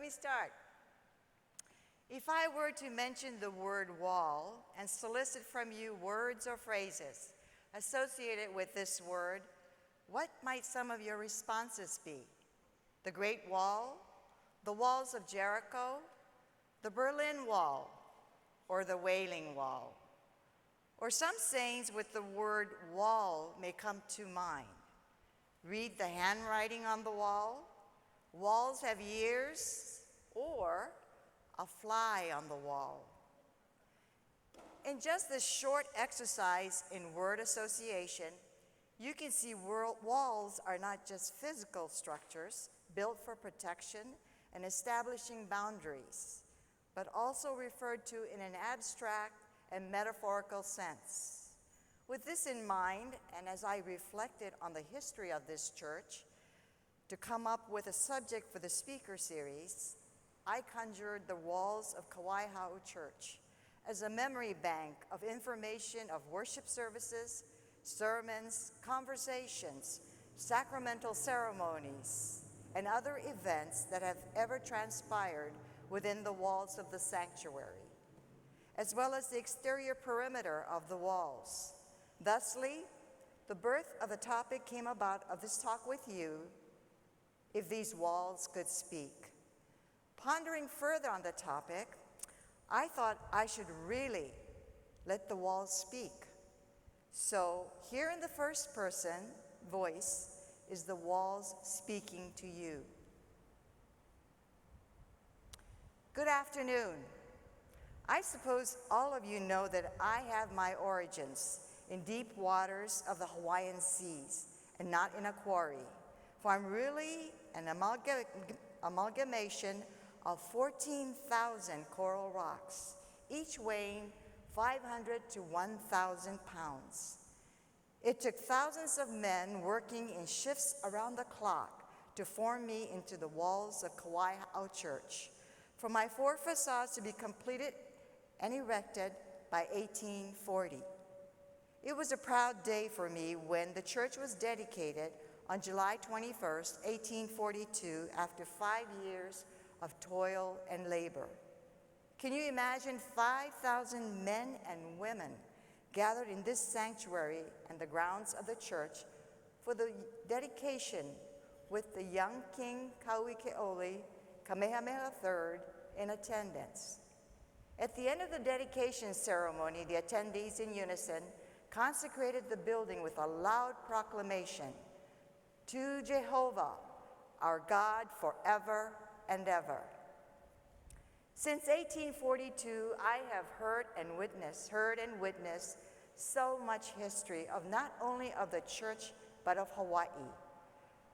me start. If I were to mention the word wall and solicit from you words or phrases associated with this word, what might some of your responses be? The Great Wall, the walls of Jericho, the Berlin Wall, or the Wailing Wall? Or some sayings with the word wall may come to mind. Read the handwriting on the wall, walls have ears, or a fly on the wall. In just this short exercise in word association, you can see walls are not just physical structures built for protection and establishing boundaries, but also referred to in an abstract and metaphorical sense. With this in mind, and as I reflected on the history of this church, to come up with a subject for the speaker series, I conjured the walls of Kawaiahao Church as a memory bank of information of worship services, sermons, conversations, sacramental ceremonies, and other events that have ever transpired within the walls of the sanctuary, as well as the exterior perimeter of the walls. Thusly, the birth of the topic came about of this talk with you, if these walls could speak. Pondering further on the topic, I thought I should really let the walls speak. So here in the first person voice is the walls speaking to you. Good afternoon. I suppose all of you know that I have my origins in deep waters of the Hawaiian seas and not in a quarry, for I'm really an amalgamation of 14,000 coral rocks, each weighing 500 to 1,000 pounds. It took thousands of men working in shifts around the clock to form me into the walls of Kawaiahao Church, for my four facades to be completed and erected by 1840. It was a proud day for me when the church was dedicated on July 21st, 1842, after 5 years of toil and labor. Can you imagine 5,000 men and women gathered in this sanctuary and the grounds of the church for the dedication with the young King Kauikeoli, Kamehameha III, in attendance? At the end of the dedication ceremony, the attendees in unison consecrated the building with a loud proclamation, "To Jehovah, our God forever and ever." Since 1842, I have heard and witnessed so much history of not only of the church, but of Hawaii.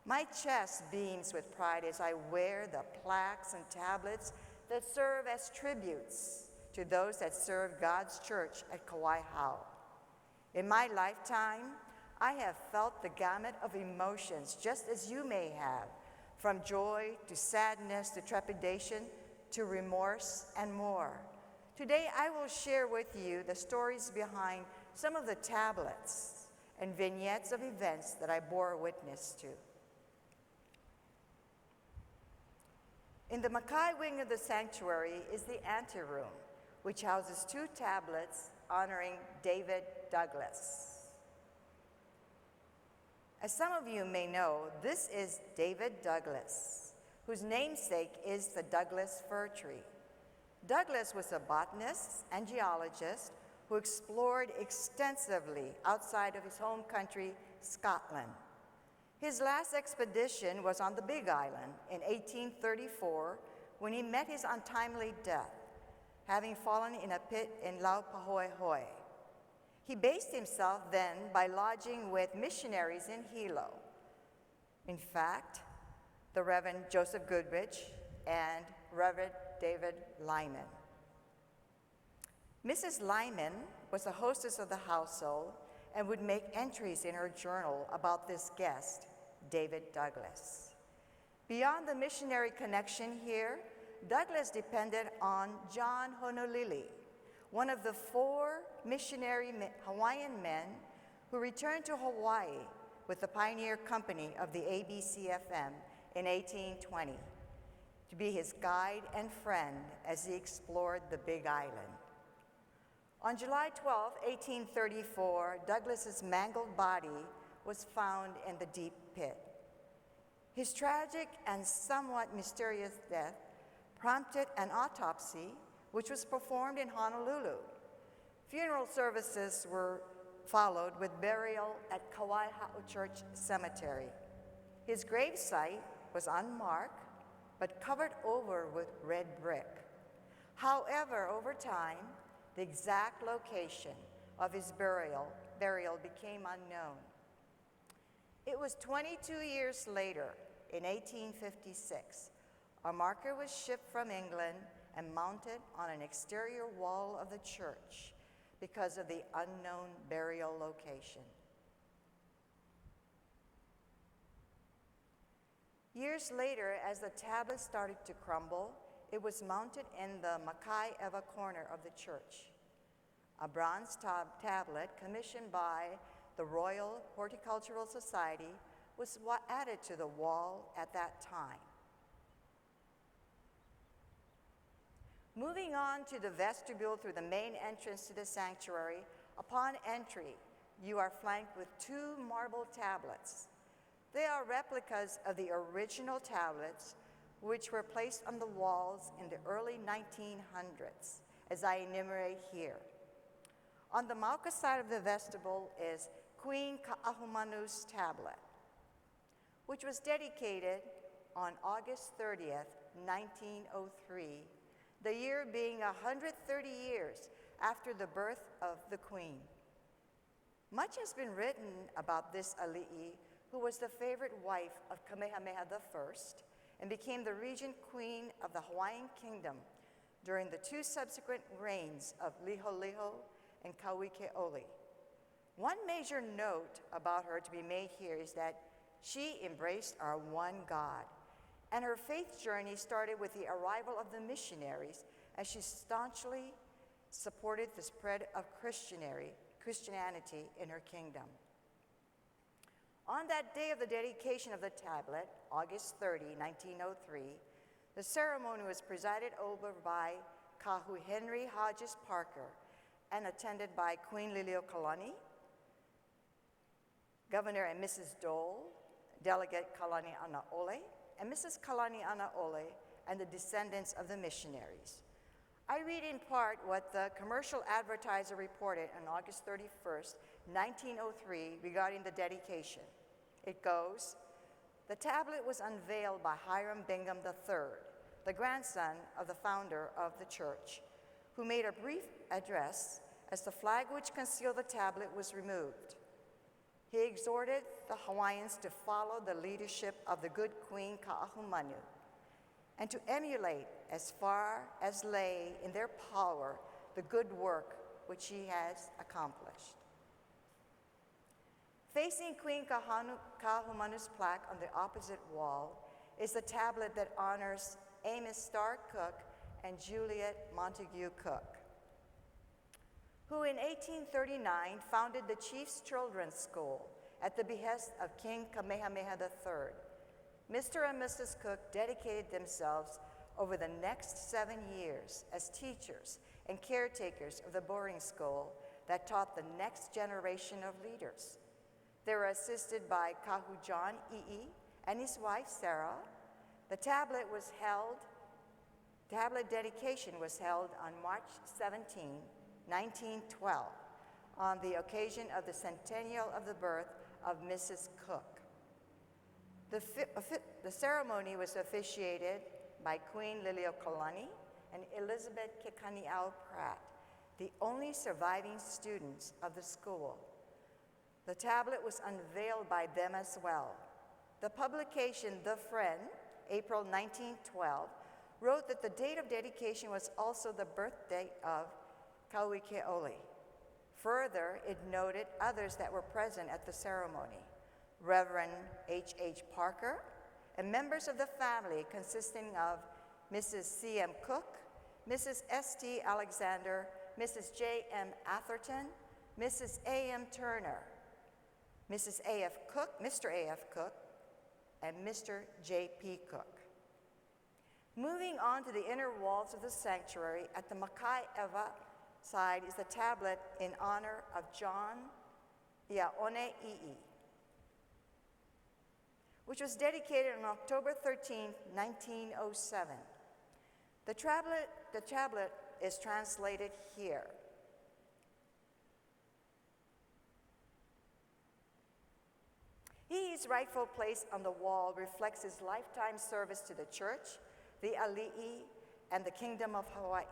My chest beams with pride as I wear the plaques and tablets that serve as tributes to those that serve God's church at Kawaiahao. In my lifetime, I have felt the gamut of emotions, just as you may have, from joy to sadness to trepidation to remorse and more. Today, I will share with you the stories behind some of the tablets and vignettes of events that I bore witness to. In the Makai wing of the sanctuary is the anteroom, which houses 2 tablets honoring David Douglas. As some of you may know, this is David Douglas, whose namesake is the Douglas fir tree. Douglas was a botanist and geologist who explored extensively outside of his home country, Scotland. His last expedition was on the Big Island in 1834 when he met his untimely death, having fallen in a pit in Laupahoehoe. He based himself then by lodging with missionaries in Hilo. In fact, the Reverend Joseph Goodrich and Reverend David Lyman. Mrs. Lyman was the hostess of the household and would make entries in her journal about this guest, David Douglas. Beyond the missionary connection here, Douglas depended on John Honolili, one of the 4 missionary Hawaiian men who returned to Hawaii with the pioneer company of the ABCFM in 1820. to be his guide and friend as he explored the Big Island. On July 12, 1834, Douglas's mangled body was found in the deep pit. His tragic and somewhat mysterious death prompted an autopsy, which was performed in Honolulu. Funeral services were followed with burial at Kawaiahao Church Cemetery. His gravesite was unmarked, but covered over with red brick. However, over time, the exact location of his burial became unknown. It was 22 years later, in 1856, a marker was shipped from England and mounted on an exterior wall of the church because of the unknown burial location. Years later, as the tablet started to crumble, it was mounted in the Makai Eva corner of the church. A bronze tablet commissioned by the Royal Horticultural Society was added to the wall at that time. Moving on to the vestibule through the main entrance to the sanctuary, upon entry, you are flanked with two marble tablets. They are replicas of the original tablets, which were placed on the walls in the early 1900s, as I enumerate here. On the Mauka side of the vestibule is Queen Ka'ahumanu's tablet, which was dedicated on August 30th, 1903, the year being 130 years after the birth of the Queen. Much has been written about this ali'i, who was the favorite wife of Kamehameha I and became the regent queen of the Hawaiian Kingdom during the two subsequent reigns of Liholiho and Kauike'oli. One major note about her to be made here is that she embraced our one God, and her faith journey started with the arrival of the missionaries as she staunchly supported the spread of Christianity in her kingdom. On that day of the dedication of the tablet, August 30, 1903, the ceremony was presided over by Kahu Henry Hodges Parker and attended by Queen Liliuokalani, Governor and Mrs. Dole, Delegate Kalani Anaole, and Mrs. Kalani Anaole, and the descendants of the missionaries. I read in part what the commercial advertiser reported on August 31st, 1903 regarding the dedication. It goes, "The tablet was unveiled by Hiram Bingham III, the grandson of the founder of the church, who made a brief address as the flag which concealed the tablet was removed. He exhorted the Hawaiians to follow the leadership of the good Queen Ka'ahumanu and to emulate as far as lay in their power the good work which he has accomplished." Facing Queen Ka'ahumanu's plaque on the opposite wall is the tablet that honors Amos Starr Cook and Juliet Montague Cook, who in 1839 founded the Chief's Children's School at the behest of King Kamehameha III. Mr. and Mrs. Cook dedicated themselves over the next 7 years as teachers and caretakers of the boarding school that taught the next generation of leaders. They were assisted by Kahu John I'i and his wife Sarah. The tablet dedication was held on March 17, 1912, on the occasion of the centennial of the birth of Mrs. Cook. The ceremony was officiated by Queen Liliuokalani and Elizabeth Kekani'au Pratt, the only surviving students of the school. The tablet was unveiled by them as well. The publication, The Friend, April 1912, wrote that the date of dedication was also the birthday of Kauike'oli. Further, it noted others that were present at the ceremony: Reverend H.H. Parker, and members of the family consisting of Mrs. C.M. Cook, Mrs. S.T. Alexander, Mrs. J.M. Atherton, Mrs. A.M. Turner, Mrs. A.F. Cook, Mr. A.F. Cook, and Mr. J.P. Cook. Moving on to the inner walls of the sanctuary, at the Kawaiahao side is the tablet in honor of John Ione'i'i, which was dedicated on October 13, 1907. The tablet is translated here. I'i's rightful place on the wall reflects his lifetime service to the church, the ali'i, and the Kingdom of Hawaii.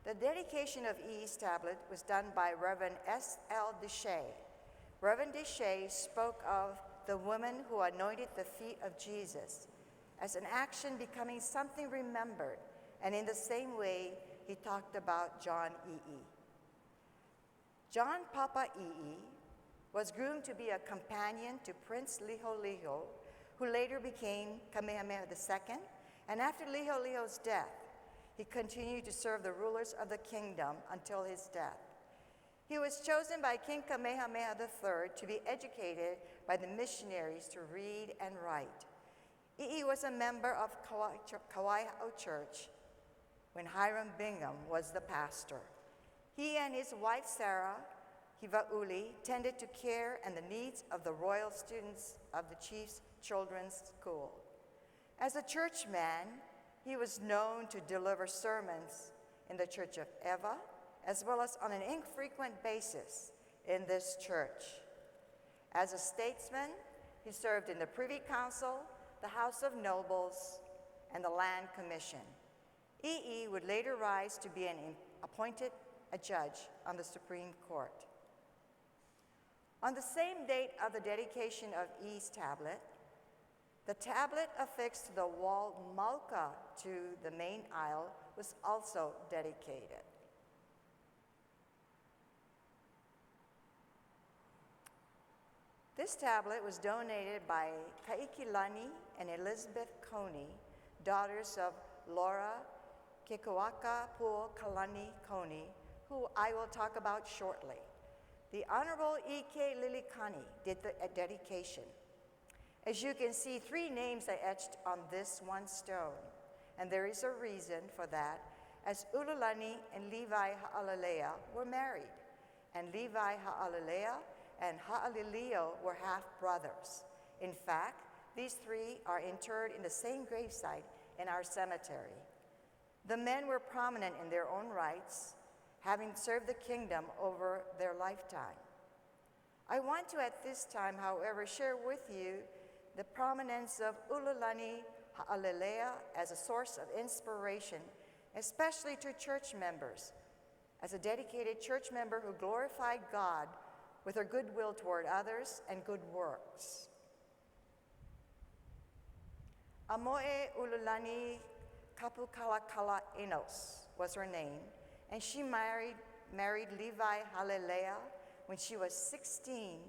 The dedication of I'i's tablet was done by Reverend S.L. Deshay. Reverend Deshay spoke of the woman who anointed the feet of Jesus as an action becoming something remembered, and in the same way, he talked about John I'i. John Papa I'i was groomed to be a companion to Prince Liholiho, who later became Kamehameha II, and after Liholiho's death, he continued to serve the rulers of the kingdom until his death. He was chosen by King Kamehameha III to be educated by the missionaries to read and write. I'i was a member of Kawaiahao Church when Hiram Bingham was the pastor. He and his wife Sarah Hivauli tended to care and the needs of the royal students of the chief's children's school. As a churchman, he was known to deliver sermons in the Church of Eva, as well as on an infrequent basis in this church. As a statesman, he served in the Privy Council, the House of Nobles, and the Land Commission. I'i would later rise to be appointed a judge on the Supreme Court. On the same date of the dedication of I'i's tablet, the tablet affixed to the wall Mauka to the main aisle was also dedicated. This tablet was donated by Kaikilani and Elizabeth Coney, daughters of Laura Liliuokalani Coney, who I will talk about shortly. The Honorable E.K. Liliuokalani did the dedication. As you can see, 3 names are etched on this one stone, and there is a reason for that, as Ululani and Levi Ha'alalea were married, and Levi Ha'alalea and Ha'alilio were half-brothers. In fact, these 3 are interred in the same gravesite in our cemetery. The men were prominent in their own rights, having served the kingdom over their lifetime. I want to at this time, however, share with you the prominence of Ululani Ha'alalea as a source of inspiration, especially to church members, as a dedicated church member who glorified God with her goodwill toward others and good works. Amoe Ululani Kapukalakala Enos was her name, and she married Levi Ha'alalea when she was 16,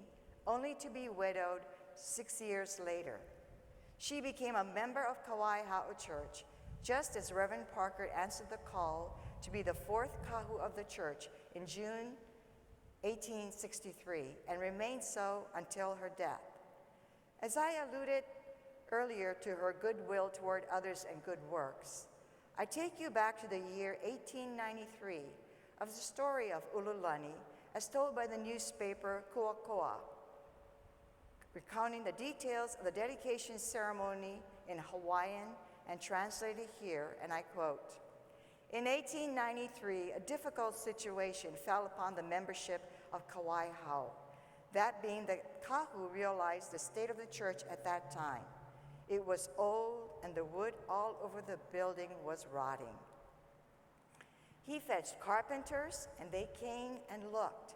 only to be widowed 6 years later. She became a member of Kawaiahao Church, just as Reverend Parker answered the call to be the 4th kahu of the church in June 1863, and remained so until her death. As I alluded earlier to her goodwill toward others and good works, I take you back to the year 1893 of the story of Ululani as told by the newspaper Kuakoa, recounting the details of the dedication ceremony in Hawaiian and translated here, and I quote, "In 1893, a difficult situation fell upon the membership of Kawaiahao, that being that Kahu realized the state of the church at that time. It was old and the wood all over the building was rotting. He fetched carpenters and they came and looked.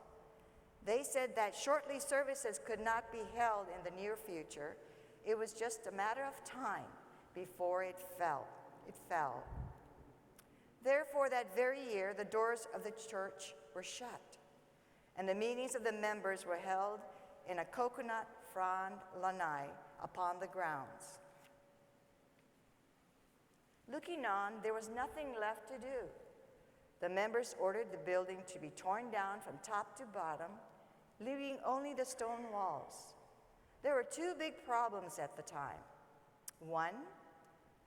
They said that shortly services could not be held in the near future. It was just a matter of time before it fell. Therefore, that very year, the doors of the church were shut, and the meetings of the members were held in a coconut frond lanai upon the grounds. Looking on, there was nothing left to do. The members ordered the building to be torn down from top to bottom, leaving only the stone walls. There were 2 big problems at the time. One,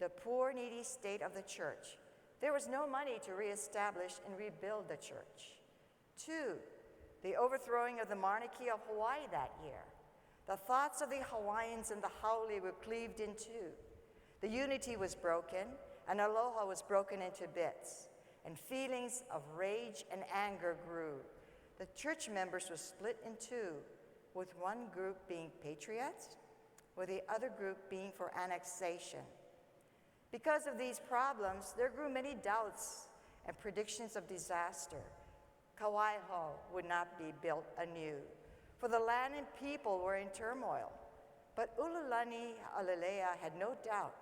the poor, needy state of the church. There was no money to reestablish and rebuild the church. 2, the overthrowing of the monarchy of Hawaii that year. The thoughts of the Hawaiians and the haole were cleaved in two. The unity was broken, and Aloha was broken into bits, and feelings of rage and anger grew. The church members were split in two, with one group being patriots, with the other group being for annexation. Because of these problems, there grew many doubts and predictions of disaster. Kawaiahao would not be built anew, for the land and people were in turmoil. But Ulukalani Ha'alelea had no doubt.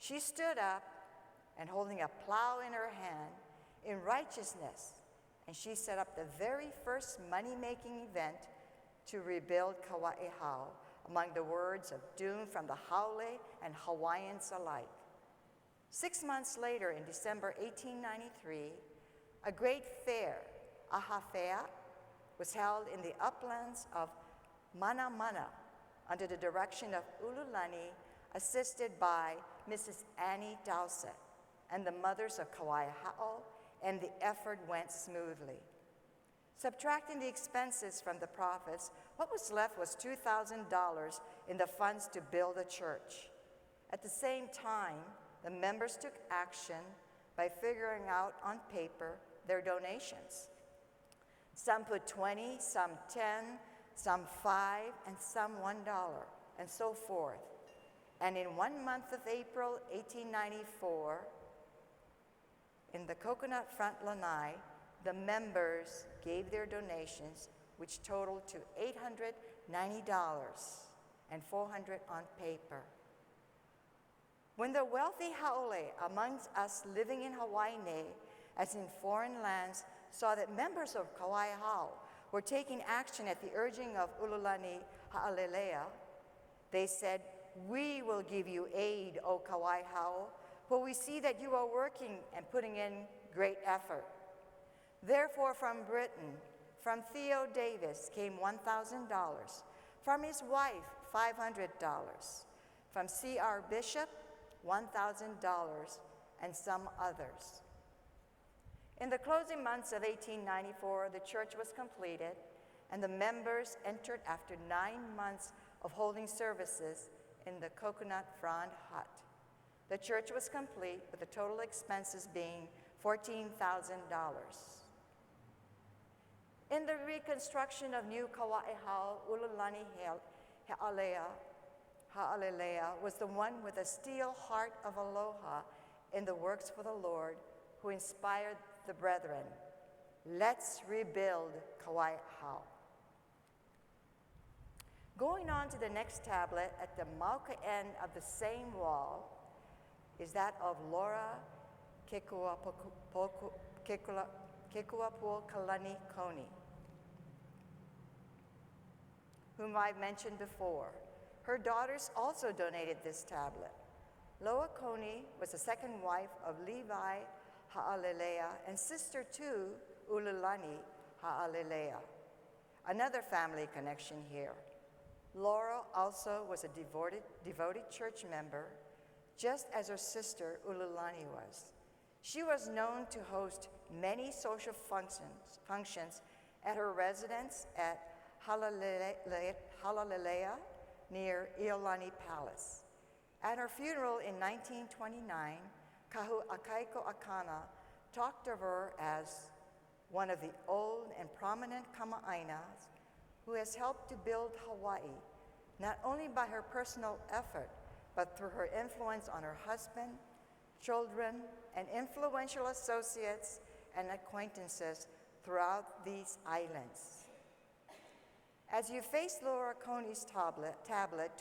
She stood up and holding a plow in her hand in righteousness, and she set up the very first money-making event to rebuild Kawaiahao among the words of doom from the haole and Hawaiians alike. 6 months later, in December 1893, a great fair, Ahafea, was held in the uplands of Manamana under the direction of Ulukalani, assisted by Mrs. Annie Dowsett and the mothers of Kawaiahao, and the effort went smoothly. Subtracting the expenses from the profits, what was left was $2,000 in the funds to build a church. At the same time, the members took action by figuring out on paper their donations. Some put 20, some 10, some 5, and some $1, and so forth. And in 1 month of April 1894, in the Coconut Front Lanai, the members gave their donations, which totaled to $890 and $400 on paper. When the wealthy haole amongst us living in Hawaii, as in foreign lands, saw that members of Kawaiahao were taking action at the urging of Ulukalani Ha'alelea, they said, "We will give you aid, O Kawaiahao, for we see that you are working and putting in great effort." Therefore, from Britain, from Theo Davis came $1,000, from his wife, $500, from C.R. Bishop, $1,000, and some others. In the closing months of 1894, the church was completed, and the members entered after 9 months of holding services in the Coconut Front Hut. The church was complete, with the total expenses being $14,000. In the reconstruction of New Kawaiahao, Ulukalani Ha'alelea was the one with a steel heart of aloha in the works for the Lord, who inspired the brethren. Let's rebuild Kawaiahao. Going on to the next tablet at the mauka end of the same wall is that of Laura Liliuokalani Koni, whom I've mentioned before. Her daughters also donated this tablet. Loa Koni was the second wife of Levi Ha'alelea and sister to Ulukalani Ha'alelea. Another family connection here. Laura also was a devoted church member, just as her sister Ulukalani was. She was known to host many social functions at her residence at Halalelea near Iolani Palace. At her funeral in 1929, Keiko talked of her as one of the old and prominent kama'ainas who has helped to build Hawaii, not only by her personal effort, but through her influence on her husband, children, and influential associates and acquaintances throughout these islands. As you face Laura Koni's tablet,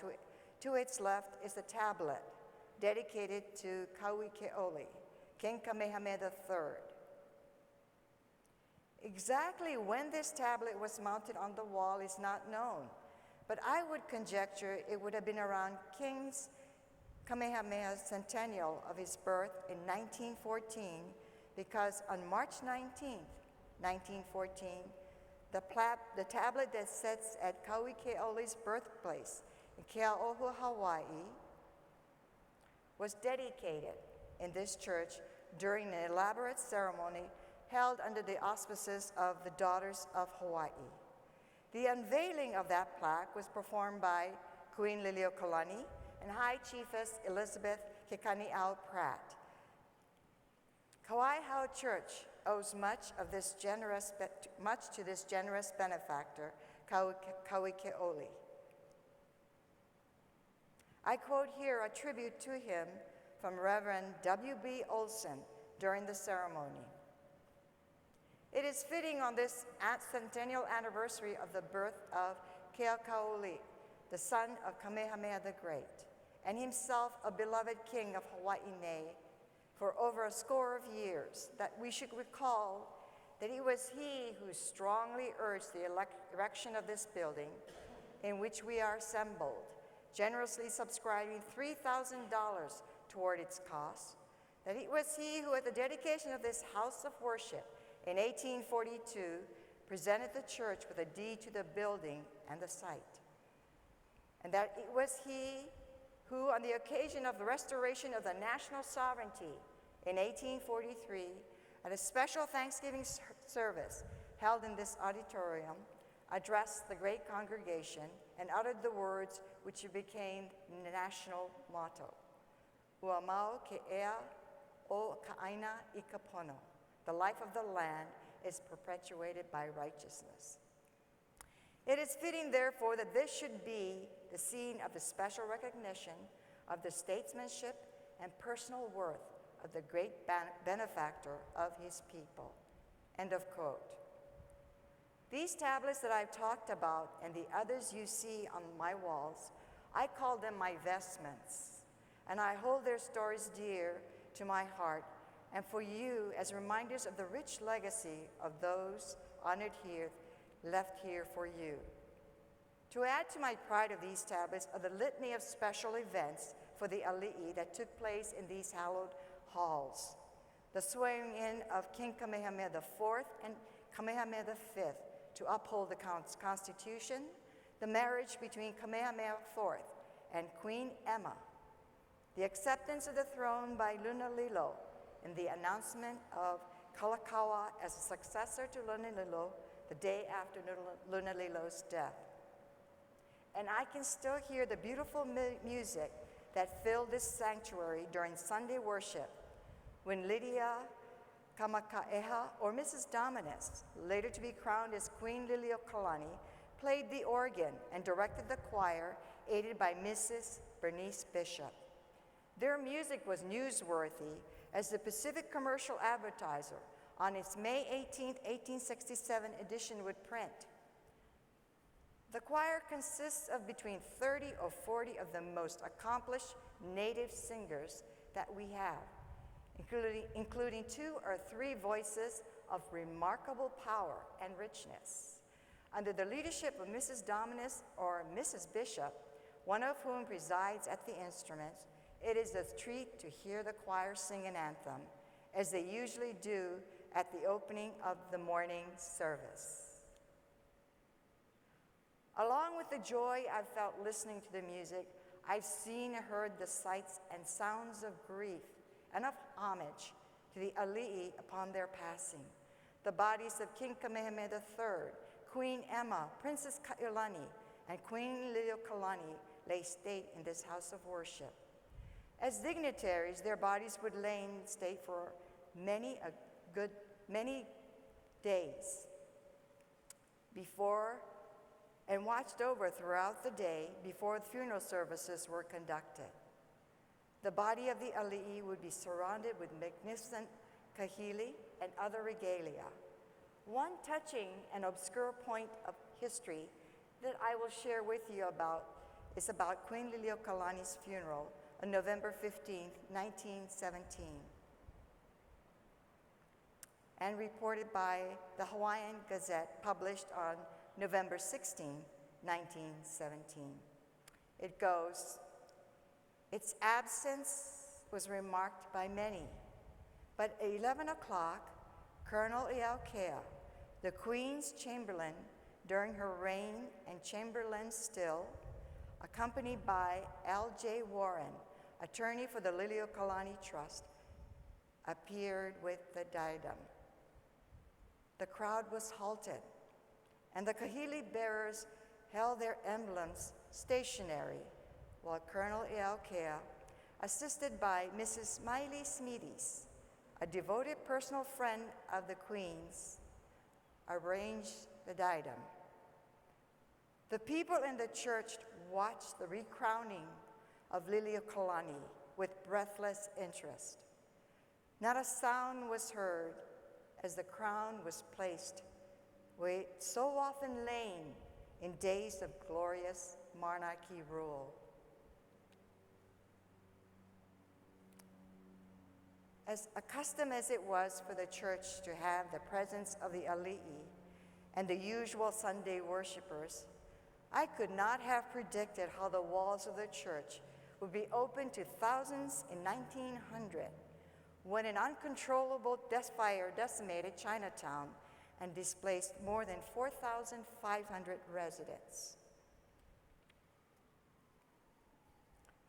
to its left is a tablet dedicated to Kauike'ole, King Kamehameha III. Exactly when this tablet was mounted on the wall is not known, but I would conjecture it would have been around King Kamehameha's centennial of his birth in 1914, because on March 19, 1914, the tablet that sits at Kauike'ole's birthplace in Keauohua, Hawaii, was dedicated in this church during an elaborate ceremony held under the auspices of the Daughters of Hawaii. The unveiling of that plaque was performed by Queen Liliuokalani and High Chiefess Elizabeth Kekani'au Pratt. Kawaiahao Church owes much to this generous benefactor, Kauike'oli. I quote here a tribute to him from Reverend W.B. Olson during the ceremony. It is fitting on this centennial anniversary of the birth of Keiko'oli, the son of Kamehameha the Great, and himself a beloved king of Hawaii, for over a score of years, that we should recall that it was he who strongly urged the erection of this building in which we are assembled, generously subscribing $3,000 toward its cost, that it was he who at the dedication of this house of worship in 1842 presented the church with a deed to the building and the site, and that it was he who, on the occasion of the restoration of the national sovereignty in 1843, at a special Thanksgiving service held in this auditorium, addressed the great congregation and uttered the words which became the national motto, Uamau ke ea o ka'aina I kapono. The life of the land is perpetuated by righteousness. It is fitting, therefore, that this should be the scene of the special recognition of the statesmanship and personal worth of the great benefactor of his people. End of quote. These tablets that I've talked about and the others you see on my walls, I call them my vestments, and I hold their stories dear to my heart and for you as reminders of the rich legacy of those honored here, left here for you. To add to my pride of these tablets are the litany of special events for the ali'i that took place in these hallowed halls. The swearing-in of King Kamehameha IV and Kamehameha V to uphold the Constitution, the marriage between Kamehameha IV and Queen Emma, the acceptance of the throne by Lunalilo, and the announcement of Kalakaua as a successor to Lunalilo the day after Lunalilo's death. And I can still hear the beautiful music that filled this sanctuary during Sunday worship when Lydia Kamakaeha, or Mrs. Dominus, later to be crowned as Queen Liliuokalani, played the organ and directed the choir, aided by Mrs. Bernice Bishop. Their music was newsworthy as the Pacific Commercial Advertiser on its May 18, 1867 edition would print. The choir consists of between 30 or 40 of the most accomplished native singers that we have, including 2 or 3 voices of remarkable power and richness. Under the leadership of Mrs. Dominus or Mrs. Bishop, one of whom presides at the instruments, it is a treat to hear the choir sing an anthem, as they usually do at the opening of the morning service. Along with the joy I've felt listening to the music, I've seen and heard the sights and sounds of grief and of homage to the ali'i upon their passing. The bodies of King Kamehameha III, Queen Emma, Princess Kaiulani, and Queen Liliuokalani lay state in this house of worship. As dignitaries, their bodies would lay in state for many days before and watched over throughout the day before the funeral services were conducted. The body of the ali'i would be surrounded with magnificent kahili and other regalia. One touching and obscure point of history that I will share with you is about Queen Liliuokalani's funeral on November 15, 1917, and reported by the Hawaiian Gazette, published on November 16, 1917. It goes, its absence was remarked by many, but at 11 o'clock, Colonel Iaukea, the Queen's Chamberlain during her reign and Chamberlain still, accompanied by L.J. Warren, attorney for the Liliuokalani Trust, appeared with the diadem. The crowd was halted, and the kahili bearers held their emblems stationary, while Colonel Eaukea, assisted by Mrs. Miley Smeeties, a devoted personal friend of the Queen's, arranged the diadem. The people in the church watched the recrowning of Liliuokalani with breathless interest. Not a sound was heard as the crown was placed where it so often lain in days of glorious monarchy rule. As accustomed as it was for the church to have the presence of the ali'i and the usual Sunday worshipers, I could not have predicted how the walls of the church would be open to thousands in 1900, when an uncontrollable fire decimated Chinatown and displaced more than 4,500 residents.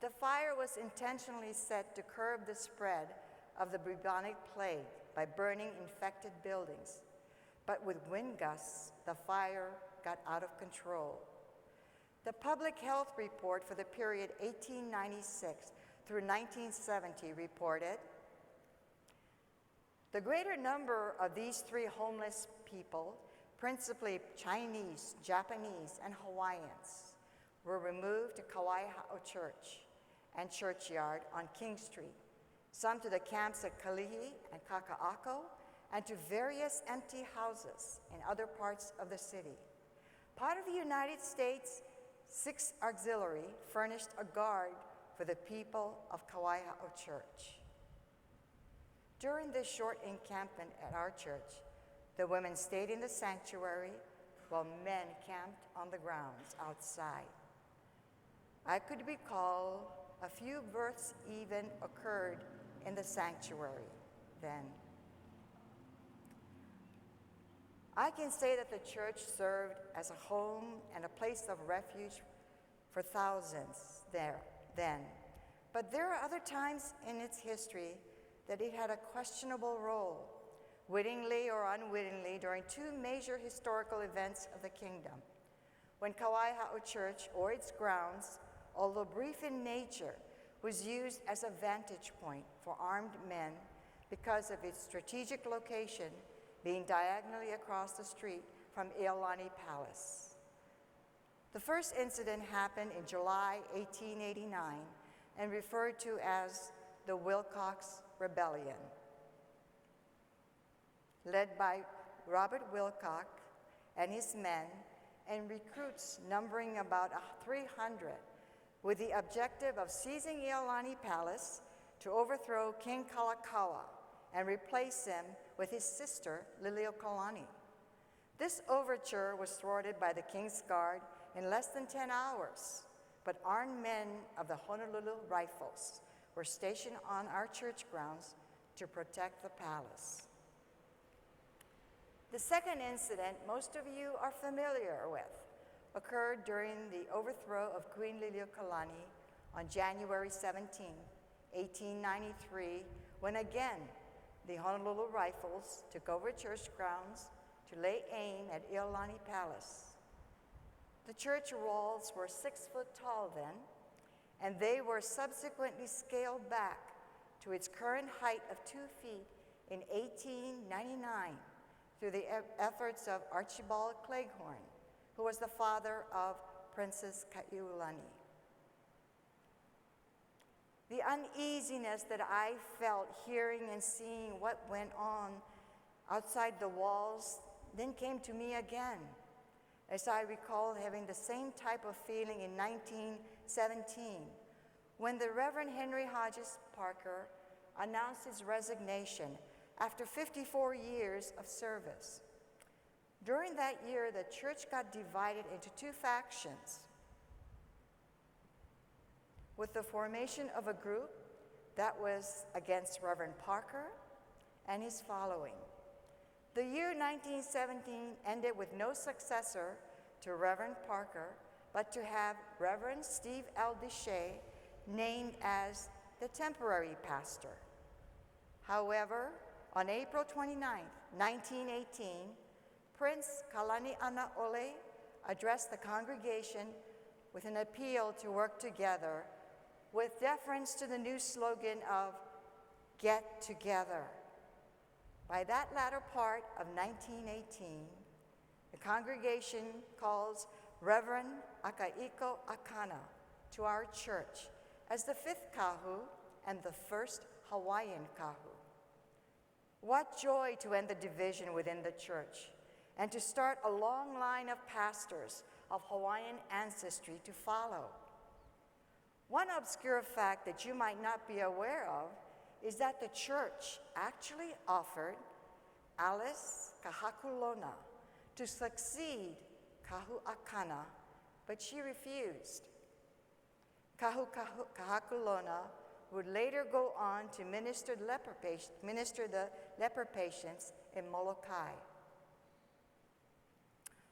The fire was intentionally set to curb the spread of the bubonic plague by burning infected buildings, but with wind gusts, the fire got out of control. The public health report for the period 1896 through 1970 reported, the greater number of these three homeless people, principally Chinese, Japanese, and Hawaiians, were removed to Kawaiahao Church and Churchyard on King Street, some to the camps at Kalihi and Kaka'ako, and to various empty houses in other parts of the city. Part of the United States 6th Auxiliary furnished a guard for the people of Kawaiahao Church. During this short encampment at our church, the women stayed in the sanctuary while men camped on the grounds outside. I could recall a few births even occurred in the sanctuary then. I can say that the church served as a home and a place of refuge for thousands there then. But there are other times in its history that it had a questionable role, wittingly or unwittingly, during two major historical events of the kingdom. When Kawaiahao Church, or its grounds, although brief in nature, was used as a vantage point for armed men because of its strategic location being diagonally across the street from Iolani Palace. The first incident happened in July 1889 and referred to as the Wilcox Rebellion. Led by Robert Wilcox and his men and recruits numbering about 300, with the objective of seizing Iolani Palace to overthrow King Kalakaua and replace him with his sister, Liliuokalani. This overture was thwarted by the King's Guard in less than 10 hours, but armed men of the Honolulu Rifles were stationed on our church grounds to protect the palace. The second incident most of you are familiar with occurred during the overthrow of Queen Liliuokalani on January 17, 1893, when again the Honolulu Rifles took over church grounds to lay aim at Iolani Palace. The church walls were 6 foot tall then, and they were subsequently scaled back to its current height of 2 feet in 1899 through the efforts of Archibald Cleghorn, who was the father of Princess Kaiulani. The uneasiness that I felt hearing and seeing what went on outside the walls then came to me again, as I recall having the same type of feeling in 1917, when the Reverend Henry Hodges Parker announced his resignation after 54 years of service. During that year, the church got divided into two factions, with the formation of a group that was against Reverend Parker and his following. The year 1917 ended with no successor to Reverend Parker, but to have Reverend Steve L. Deshay named as the temporary pastor. However, on April 29, 1918, Prince Kalani'anaole addressed the congregation with an appeal to work together with deference to the new slogan of "Get Together." By that latter part of 1918, the congregation calls Reverend Keiko Akana to our church as the fifth kahu and the first Hawaiian kahu. What joy to end the division within the church and to start a long line of pastors of Hawaiian ancestry to follow. One obscure fact that you might not be aware of is that the church actually offered Alice Kahakulona to succeed Kahu Akana, but she refused. Kahakulona would later go on to minister the leper patients in Molokai.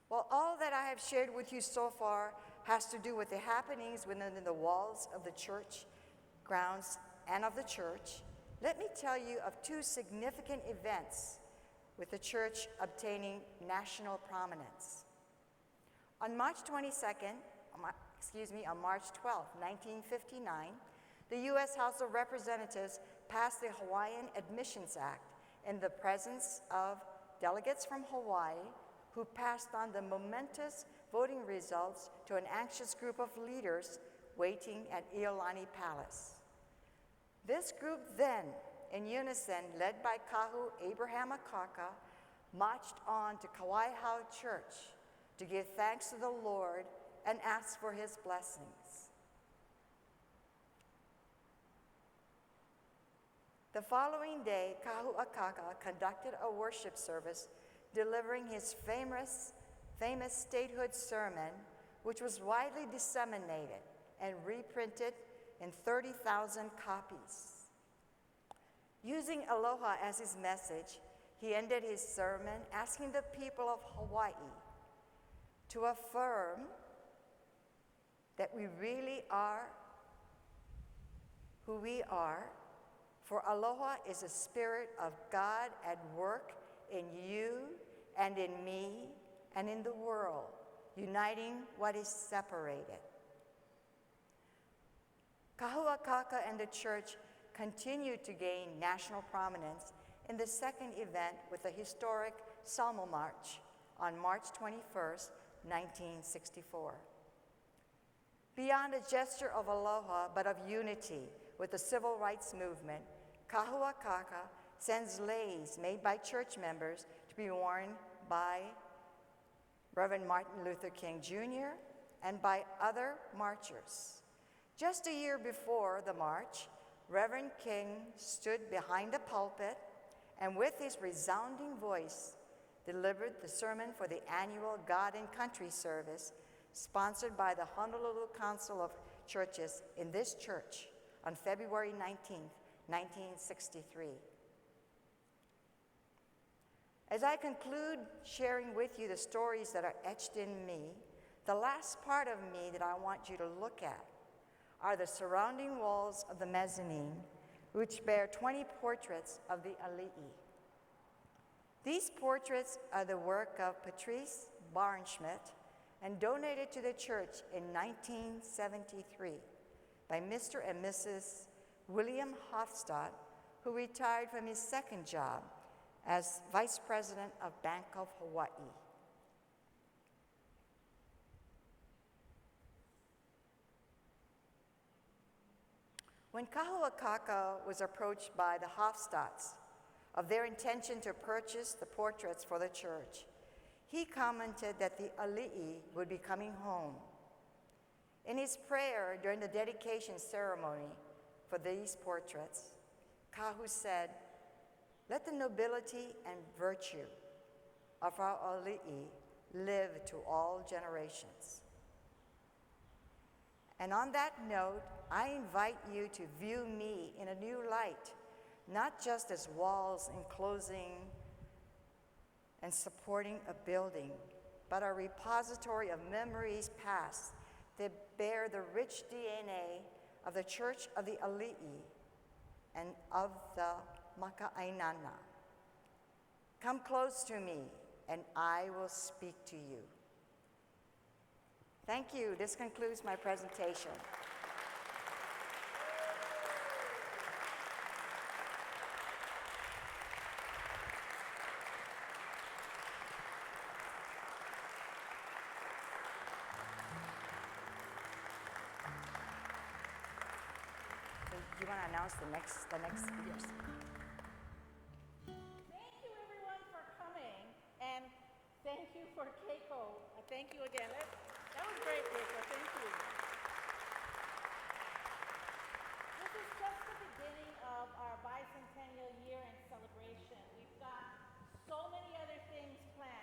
Well, all that I have shared with you so far has to do with the happenings within the walls of the church grounds and of the church. Let me tell you of two significant events with the church obtaining national prominence. On March 12th, 1959, the U.S. House of Representatives passed the Hawaiian Admissions Act in the presence of delegates from Hawaii who passed on the momentous voting results to an anxious group of leaders waiting at Iolani Palace. This group then, in unison, led by Kahu Abraham Akaka, marched on to Kawaiahao Church to give thanks to the Lord and ask for his blessings. The following day, Kahu Akaka conducted a worship service delivering his famous statehood sermon, which was widely disseminated and reprinted in 30,000 copies. Using Aloha as his message, he ended his sermon asking the people of Hawaii to affirm that we really are who we are, for Aloha is a spirit of God at work in you and in me and in the world, uniting what is separated. Kahu Akaka and the church continued to gain national prominence in the second event with the historic Salmo March on March 21st, 1964. Beyond a gesture of aloha, but of unity with the civil rights movement, Kahu Akaka sends leis made by church members to be worn by Reverend Martin Luther King Jr. and by other marchers. Just a year before the march, Reverend King stood behind the pulpit and with his resounding voice delivered the sermon for the annual God and Country service sponsored by the Honolulu Council of Churches in this church on February 19, 1963. As I conclude sharing with you the stories that are etched in me, the last part of me that I want you to look at are the surrounding walls of the mezzanine, which bear 20 portraits of the ali'i. These portraits are the work of Patrice Barnschmidt and donated to the church in 1973 by Mr. and Mrs. William Hofstadt, who retired from his second job as Vice President of Bank of Hawaii. When Kahu Akaka was approached by the Hofstadts of their intention to purchase the portraits for the church, he commented that the ali'i would be coming home. In his prayer during the dedication ceremony for these portraits, Kahu said, "Let the nobility and virtue of our ali'i live to all generations." And on that note, I invite you to view me in a new light, not just as walls enclosing and supporting a building, but a repository of memories past that bear the rich DNA of the Church of the Ali'i and of the Maka'ainana. Come close to me, and I will speak to you. Thank you. This concludes my presentation. So do you want to announce the next? Yes. Thank you everyone for coming, and thank you for Keiko. Thank you again. That was great, Keiko. Thank you. This is just the beginning of our bicentennial